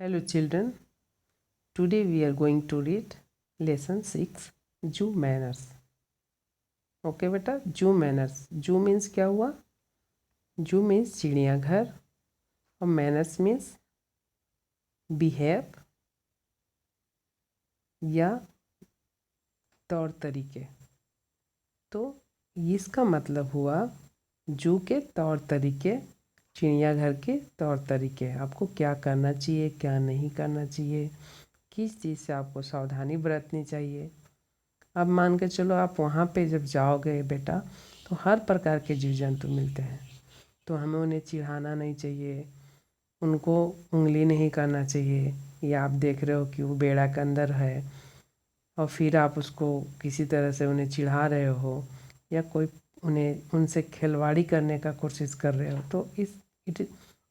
Hello children, today we are going to read lesson 6 Zoo manners. Okay बेटा, जू manners. जू means क्या हुआ? जू मीन्स चिड़ियाघर और मैनर्स मीन्स बिहेव या तौर तरीके. तो इसका मतलब हुआ जू के तौर तरीके, चिड़ियाघर के तौर तरीके. आपको क्या करना चाहिए, क्या नहीं करना चाहिए, किस चीज़ से आपको सावधानी बरतनी चाहिए. अब मान के चलो आप वहाँ पे जब जाओगे बेटा तो हर प्रकार के जीव जंतु मिलते हैं, तो हमें उन्हें चिढ़ाना नहीं चाहिए, उनको उंगली नहीं करना चाहिए. या आप देख रहे हो कि वो बेड़ा के अंदर है और फिर आप उसको किसी तरह से उन्हें चिढ़ा रहे हो या कोई उनसे खिलवाड़ी करने का कोशिश कर रहे हो, तो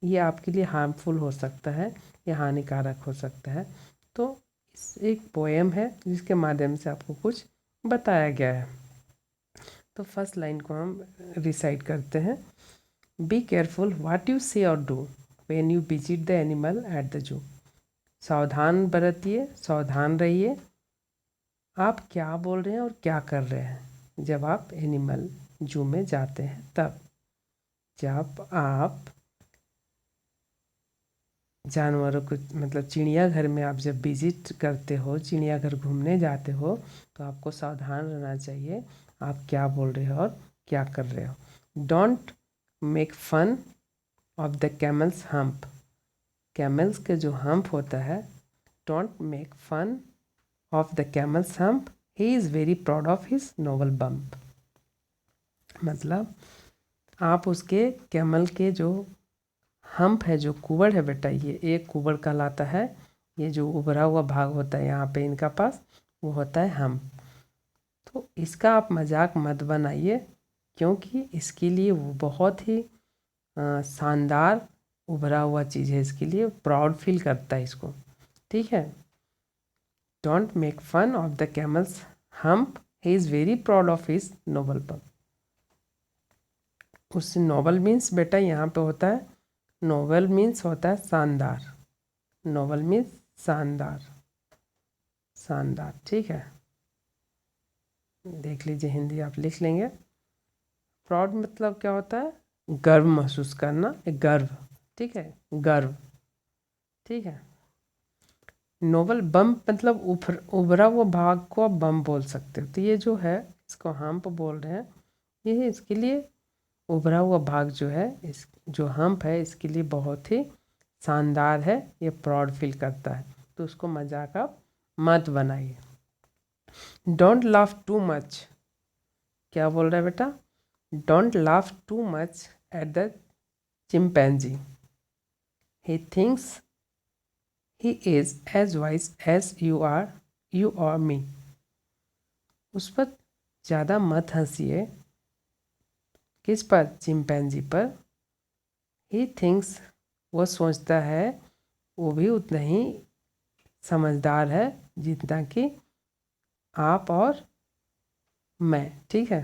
ये आपके लिए हार्मफुल हो सकता है या हानिकारक हो सकता है. तो एक पोएम है जिसके माध्यम से आपको कुछ बताया गया है. तो फर्स्ट लाइन को हम रिसाइट करते हैं. बी केयरफुल व्हाट यू से और do when you visit the animal eight the जू. सावधान बरतिए, सावधान रहिए, आप क्या बोल रहे हैं और क्या कर रहे हैं जब आप एनिमल जू में जाते हैं. तब जब आप जानवरों को मतलब चिड़ियाघर में आप जब विजिट करते हो, चिड़ियाघर घूमने जाते हो, तो आपको सावधान रहना चाहिए आप क्या बोल रहे हो और क्या कर रहे हो. Don't make fun of the camel's hump. Camels के जो हम्प होता है, don't make fun of the camel's hump, he is very proud of his noble bump. मतलब आप उसके कैमल के जो हम्प है, जो कुबड़ है बेटा, ये एक कुबड़ कहलाता है. ये जो उभरा हुआ भाग होता है यहाँ पे इनका पास, वो होता है हम्प. तो इसका आप मजाक मत बनाइए, क्योंकि इसके लिए वो बहुत ही शानदार उभरा हुआ चीज़ है. इसके लिए प्राउड फील करता है इसको. ठीक है. Don't make fun of the camel's hump, he is very proud of his noble bump. उससे नोबल मीन्स बेटा यहाँ पे होता है, नोबल मीन्स होता है शानदार. नोबल मीन्स शानदार, शानदार. ठीक है, देख लीजिए, हिंदी आप लिख लेंगे. प्राउड मतलब क्या होता है? गर्व महसूस करना, एक गर्व. ठीक है, गर्व. ठीक है. नोबल बम्प मतलब उभरा हुआ भाग को आप बम्प बोल सकते हो. तो ये जो है इसको हम्प बोल रहे हैं, ये इसके लिए उभरा हुआ भाग जो है, इस जो हम्प है इसके लिए बहुत ही शानदार है, ये प्राउड फील करता है. तो उसको मजाक आप मत बनाइए. Don't laugh too much. क्या बोल रहा है बेटा? Don't laugh too much at the chimpanzee, he thinks he is as wise as you और मी. उस पर ज़्यादा मत हंसिए. किस पर? चिंपैंजी पर. ही थिंक्स, वो सोचता है वो भी उतना ही समझदार है जितना कि आप और मैं. ठीक है,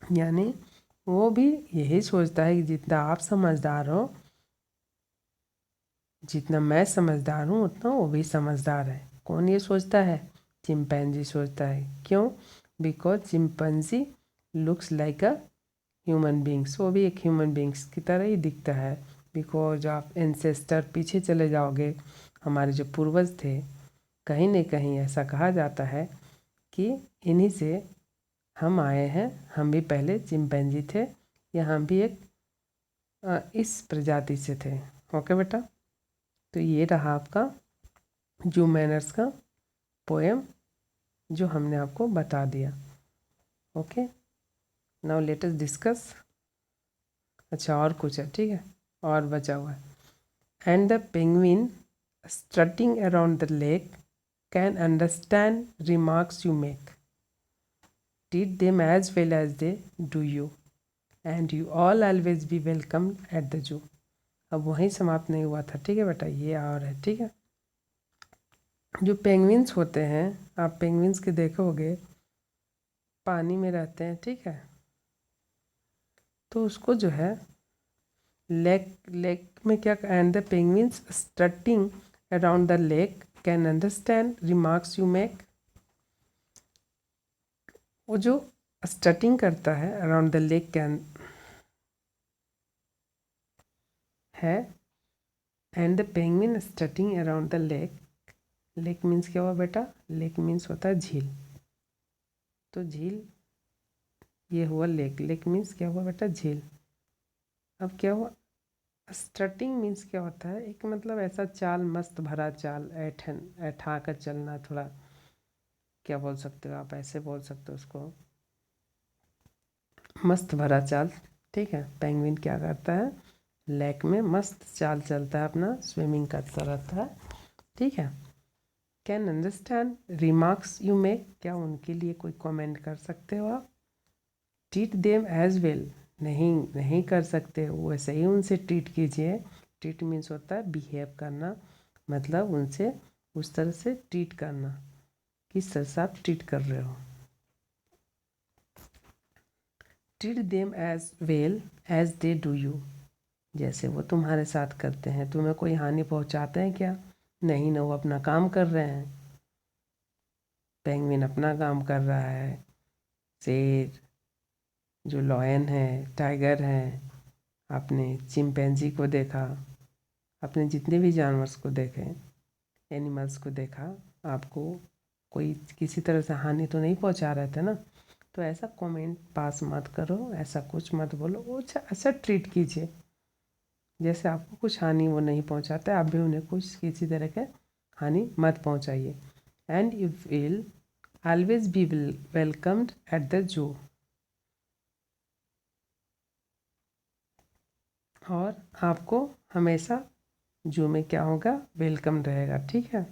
यानी वो भी यही सोचता है कि जितना आप समझदार हो, जितना मैं समझदार हूँ, उतना वो भी समझदार है. कौन ये सोचता है? चिंपैंजी सोचता है. क्यों? Because chimpanzee looks like a human beings. वो भी एक ह्यूमन बींग्स की तरह ही दिखता है. बिकॉज आप एंसेस्टर पीछे चले जाओगे, हमारे जो पूर्वज थे, कहीं न कहीं ऐसा कहा जाता है कि इन्हीं से हम आए हैं. हम भी पहले चिंपैंजी थे या हम भी एक इस प्रजाति से थे. ओके बेटा, तो ये रहा आपका जू मैनर्स का पोएम जो हमने आपको बता दिया. Okay, now let us discuss. अच्छा, और कुछ है? ठीक है, और बचा हुआ है. And the penguin strutting around the lake can understand remarks you make. Treat them as well as they do you, and you all always be welcome at the zoo. अब वहीं समाप्त नहीं हुआ था. ठीक है बेटा, ये और है. ठीक है, जो पेंगुइन्स होते हैं, आप पेंगुइन्स के देखोगे पानी में रहते हैं. ठीक है, तो उसको जो है लेक में क्या, and the penguins strutting around the lake can understand remarks you make. वो जो स्टटिंग करता है अराउंड द लेक कैन है and the penguin strutting around the lake. Lake means क्या हुआ बेटा? लेक मीन्स होता है झील। तो झील ये हुआ लेक। लेक मीन्स क्या हुआ बेटा? झील। अब क्या हुआ? स्टटिंग मीन्स क्या होता है? एक मतलब ऐसा चाल, मस्त भरा चाल, ऐठा कर चलना, थोड़ा क्या बोल सकते हो आप, ऐसे बोल सकते हो उसको, मस्त भरा चाल। ठीक है। पेंगुइन क्या करता है? लेक में मस्त चाल चलता है, अपना स्विमिंग करता रहता है। ठीक है। Can understand remarks you make, क्या उनके लिए कोई कमेंट कर सकते हो आप? ट्रीट देम एज वेल, नहीं नहीं कर सकते, वैसे ही उनसे ट्रीट कीजिए। ट्रीट मीन्स होता है बिहेव करना, मतलब उनसे उस तरह से ट्रीट करना, किस तरह से आप ट्रीट कर रहे हो। Treat them as well as they do you, जैसे वो तुम्हारे साथ करते हैं। तुम्हें कोई हानि पहुंचाते हैं क्या? नहीं ना, वो अपना काम कर रहे हैं। पेंगुइन अपना काम कर रहा है। शेर, जो लॉयन है, टाइगर है, आपने चिंपैंजी को देखा, आपने जितने भी जानवर्स को देखे, एनिमल्स को देखा, आपको कोई किसी तरह से हानि तो नहीं पहुंचा रहे थे ना। तो ऐसा कमेंट पास मत करो, ऐसा कुछ मत बोलो, वो अच्छा अच्छा ट्रीट कीजिए। जैसे आपको कुछ हानि वो नहीं पहुंचाते, आप भी उन्हें कुछ किसी तरह के हानि मत पहुंचाइए। And you will always be welcomed at the zoo, और आपको हमेशा जू में क्या होगा? वेलकम रहेगा। ठीक है।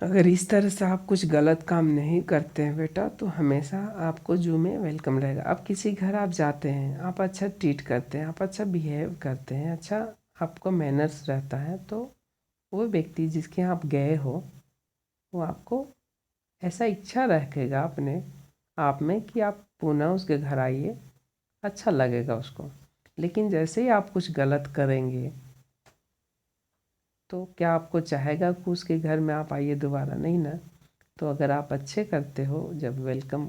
अगर इस तरह से आप कुछ गलत काम नहीं करते हैं बेटा, तो हमेशा आपको जू में वेलकम रहेगा। अब किसी घर आप जाते हैं, आप अच्छा ट्रीट करते हैं, आप अच्छा बिहेव करते हैं, अच्छा आपको मैनर्स रहता है, तो वो व्यक्ति जिसके यहाँ आप गए हो, वो आपको ऐसा इच्छा रखेगा अपने आप में कि आप पुनः उसके घर आइए, अच्छा लगेगा उसको। लेकिन जैसे ही आप कुछ गलत करेंगे, तो क्या आपको चाहेगा कि उसके घर में आप आइए दोबारा? नहीं ना। तो अगर आप अच्छे करते हो, जब वेलकम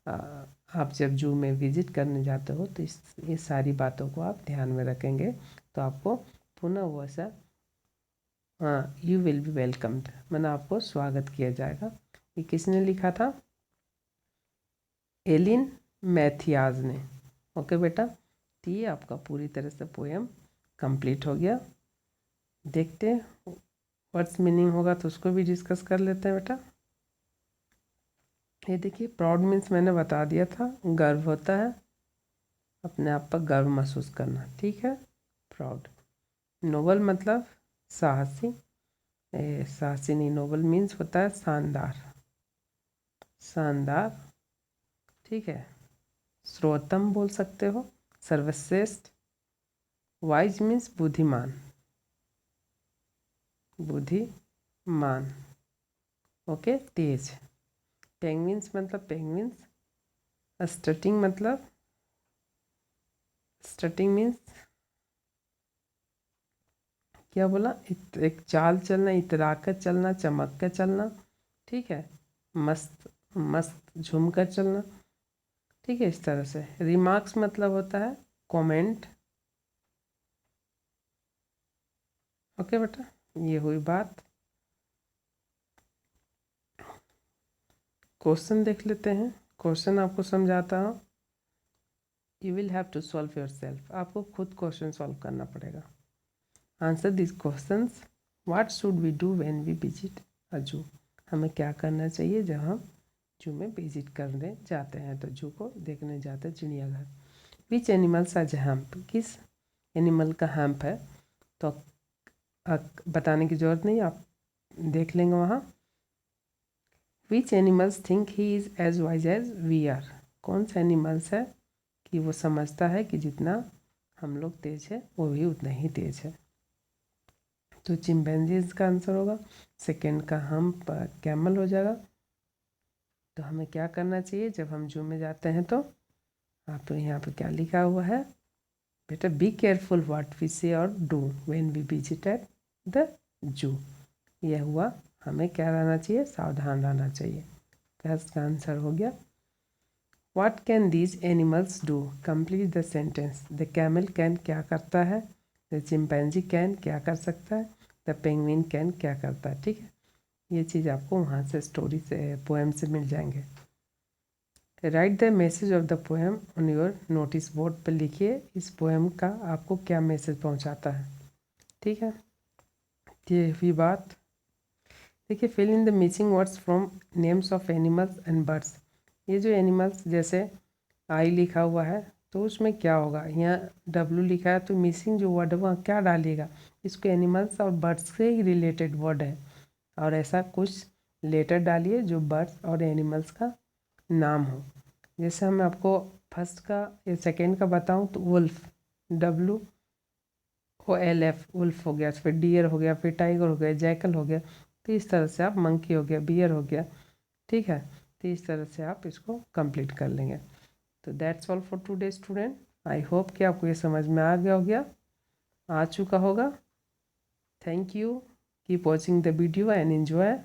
आप जब जू में विजिट करने जाते हो, तो ये सारी बातों को आप ध्यान में रखेंगे, तो आपको पुनः वो ऐसा, हाँ, यू विल बी वेलकम्ड, मैंने आपको स्वागत किया जाएगा। ये किसने लिखा था? एलिन मैथियाज ने। ओके बेटा, तो ये आपका पूरी तरह से पोएम कंप्लीट हो गया। देखते हैं वर्ड्स मीनिंग होगा तो उसको भी डिस्कस कर लेते हैं बेटा। ये देखिए, प्राउड मीन्स मैंने बता दिया था, गर्व होता है, अपने आप पर गर्व महसूस करना। ठीक है, प्राउड। नोबल मतलब साहसी, साहसी नहीं, नोबल मीन्स होता है शानदार, शानदार। ठीक है। श्रोतम बोल सकते हो, सर्वश्रेष्ठ। वाइज मीन्स बुद्धिमान, बुद्धिमान। ओके, तेज। पेंगुइन्स मतलब पेंगुइन्स। स्टटिंग मतलब, स्टटिंग मीन्स क्या बोला? एक चाल चलना, इतरा कर चलना, चमक कर चलना। ठीक है। मस्त मस्त झूम कर चलना। ठीक है, इस तरह से। रिमार्क्स मतलब होता है कमेंट। ओके बेटा, ये हुई बात। क्वेश्चन देख लेते हैं। क्वेश्चन आपको समझाता हूँ। You will have to solve yourself, आपको खुद क्वेश्चन सॉल्व करना पड़ेगा। Answer this questions. What should we do when we visit a zoo, हमें क्या करना चाहिए जब हम जू में विजिट करने जाते हैं, तो जू को देखने जाते हैं, चिड़ियाघर। विच एनिमल्स आर हैम्प, किस एनिमल का हैम्प है? तो बताने की ज़रूरत नहीं, आप देख लेंगे वहाँ। Which animals think he is as wise as we are, कौन सा एनिमल्स है कि वो समझता है कि जितना हम लोग तेज है, वो भी उतना ही तेज है? तो चिंपैंजीज का आंसर होगा। सेकेंड का हम कैमल हो जाएगा। तो हमें क्या करना चाहिए जब हम जू में जाते हैं? तो आप तो यहाँ पे क्या लिखा हुआ है? बेटा be careful what we say और do when we visited the zoo. यह हुआ, हमें क्या रहना चाहिए, सावधान रहना चाहिए। फर्स्ट का आंसर हो गया। What can these animals do, complete the sentence. The camel can क्या करता है, द चिंपैंजी कैन क्या कर सकता है, द पेंगुइन कैन क्या करता है। ठीक है, ये चीज़ आपको वहाँ से स्टोरी से, पोएम से मिल जाएंगे। Right the message of the poem on your notice board पर लिखिए इस पोएम का आपको क्या मैसेज पहुँचाता है। ठीक है, ये हुई बात। देखिए, fill in the missing words from names of animals and birds. ये जो एनिमल्स जैसे आई लिखा हुआ है तो उसमें क्या होगा, यहाँ डब्लू लिखा है तो मिसिंग जो वर्ड है वहाँ क्या डालिएगा, इसको एनिमल्स और बर्ड्स से ही रिलेटेड वर्ड है और ऐसा कुछ लेटर डालिए जो बर्ड्स और एनिमल्स का नाम हो। जैसे हम आपको फर्स्ट का या सेकेंड का बताऊं तो वुल्फ, WOLF, वुल्फ हो गया, फिर डियर हो गया, फिर टाइगर हो गया, जैकल हो गया। तो इस तरह से आप मंकी हो गया, बियर हो गया। ठीक है, तो इस तरह से आप इसको कंप्लीट कर लेंगे। तो that's all for today student. I hope कि आपको ये समझ में आ गया होगा, आ चुका होगा। Thank you, keep watching the video and enjoy.